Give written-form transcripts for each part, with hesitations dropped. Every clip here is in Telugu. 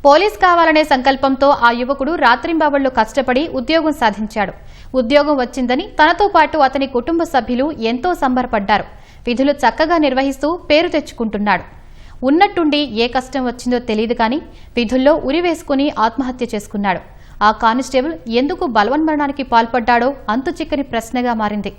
పోలీస్ కావాలనే సంకల్పంతో ఆ యువకుడు రాత్రింబవళ్లు కష్టపడి ఉద్యోగం సాధించాడు. ఉద్యోగం వచ్చిందని తనతో పాటు అతని కుటుంబ సభ్యులు ఎంతో సంబరపడ్డారు. విధులు చక్కగా నిర్వహిస్తూ పేరు తెచ్చుకుంటున్నాడు. ఉన్నట్టుండి ఏ కష్టం వచ్చిందో తెలియదు కానీ విధుల్లో ఉరివేసుకుని ఆత్మహత్య చేసుకున్నాడు. ఆ కానిస్టేబుల్ ఎందుకు బలవన్మరణానికి పాల్పడ్డాడో అంతు చిక్కని ప్రశ్నగా మారింది.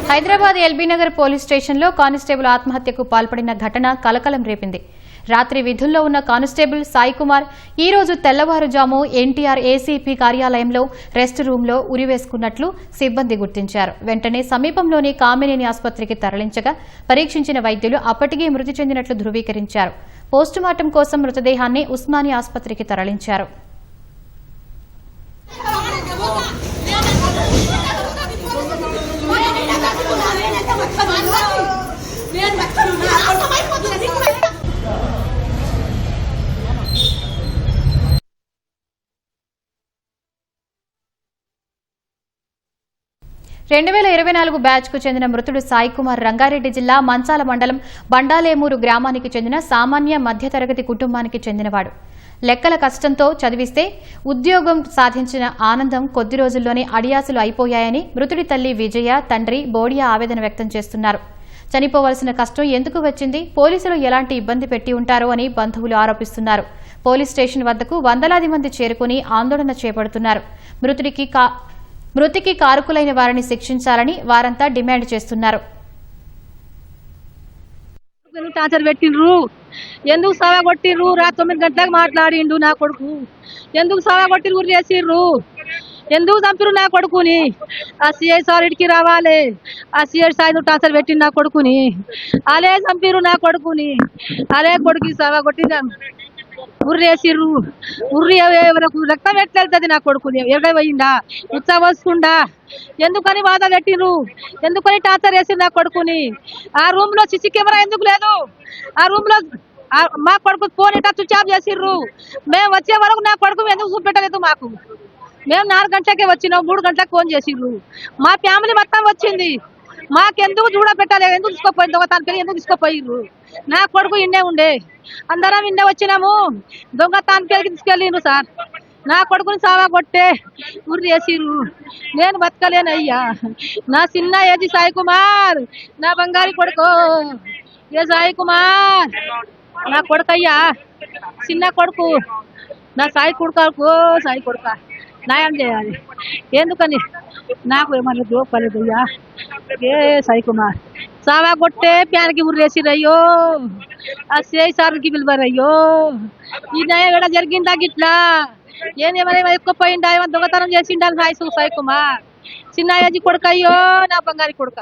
హైదరాబాద్ ఎల్బీనగర్ పోలీస్ స్టేషన్లో కానిస్టేబుల్ ఆత్మహత్యకు పాల్పడిన ఘటన కలకలం రేపింది. రాత్రి విధుల్లో ఉన్న కానిస్టేబుల్ సాయి కుమార్ ఈ రోజు తెల్లవారుజాము ఎన్టీఆర్ ఏసీపీ కార్యాలయంలో రెస్ట్ రూంలో ఉరివేసుకున్నట్లు సిబ్బంది గుర్తించారు. వెంటనే సమీపంలోని కామినేని ఆసుపత్రికి తరలించగా పరీక్షించిన వైద్యులు అప్పటికే మృతి చెందినట్లు ధృవీకరించారు. పోస్టుమార్టం కోసం మృతదేహాన్ని ఉస్మానియా ఆసుపత్రికి తరలించారు. రెండు 2024 బ్యాచ్ కు చెందిన మృతుడు సాయి కుమార్ రంగారెడ్డి జిల్లా మంచాల మండలం బండాలేమూరు గ్రామానికి చెందిన సామాన్య మధ్యతరగతి కుటుంబానికి చెందినవాడు. లెక్కల కష్టంతో చదివిస్తే ఉద్యోగం సాధించిన ఆనందం కొద్ది రోజుల్లోనే అడియాసులు అయిపోయాయని మృతుడి తల్లి విజయ, తండ్రి బోడియా ఆవేదన వ్యక్తం చేస్తున్నారు. చనిపోవలసిన కష్టం ఎందుకు వచ్చింది, పోలీసులు ఎలాంటి ఇబ్బంది పెట్టి ఉంటారో అని బంధువులు ఆరోపిస్తున్నారు. పోలీస్ స్టేషన్ వద్దకు వందలాది మంది చేరుకుని ఆందోళన చేపడుతున్నారు. మృతికి కారకులైన వారిని శిక్షించాలని వారంతా డిమాండ్ చేస్తున్నారు. టార్చర్ పెట్టిండ్రు, ఎందుకు సావగొట్టిర్రు? 9 గంటలకు మాట్లాడిండు నా కొడుకు. ఎందుకు సావగొట్టిర్రు, ఊరు చేసిర్రు? ఎందుకు చంపిరు నా కొడుకుని? ఆ సిఐ సార్ ఇడికి రావాలి. ఆ సిఐ సాయి టార్చర్ పెట్టిండు నా కొడుకుని. అలే చంపిరు నా కొడుకుని. అలే కొడుకు సావగొట్టిందా, ఉర్రేసిర్రు. ఉర్రి వరకు రక్తం ఎట్లెళ్తుంది నా కొడుకుని? ఎరగై పోయిందా, ఉత్సా వస్తుందా? ఎందుకని బాధ పెట్టిర్రు? ఎందుకని టార్చర్ వేసిర్రు నా కొడుకుని? ఆ రూమ్ లో సిసి కెమెరా ఎందుకు లేదు? ఆ రూమ్ లో మా కొడుకు ఫోన్ ఇట్లా స్విచ్ ఆఫ్ చేసిర్రు. మేము వచ్చే వరకు నా కొడుకు ఎందుకు చూపెట్టలేదు మాకు? మేము 4 గంటలకే వచ్చినాం, 3 గంటలకు ఫోన్ చేసిర్రు. మా ఫ్యామిలీ మొత్తం వచ్చింది, మాకెందుకు చూడబెట్టలేదు? ఎందుకు తీసుకోపోయింది? దొంగతానికి ఎందుకు తీసుకోపోయిర్రు? నా కొడుకు ఇన్నే ఉండే, అందరం ఇన్నే వచ్చినాము. దొంగతానికి తీసుకెళ్ళిండ్రు సార్. నా కొడుకుని సావా కొట్టే ఉర్రి వేసిర్రు. నేను బతకలేనయ్యా. నా చిన్న ఏజీ సాయి కుమార్, నా బంగారి కొడుకు ఏ సాయి కుమార్, నా కొడుకయ్యా, చిన్న కొడుకు, నా సాయి కొడుకు. సాయి కొడుక న్యాయం చేయాలి. ఎందుకని నాకు ఏమన్నా జోపలేదయ్యా. ఏ సాయి కుమార్ సావా కొట్టే ప్యానికి ఉర్రేసిరయ్యో. ఆ సిఐ సార్కి పిలువరయ్యో. ఈ న్యాయం ఎక్కడ జరిగిందా గిట్లా? ఏమేమైనా ఎక్కువపోయిందా? ఏమైనా దొంగతనం చేసిండా సాయి కుమార్? చిన్న ఏజీ కొడుకయ్యో, నా బంగారి కొడుక.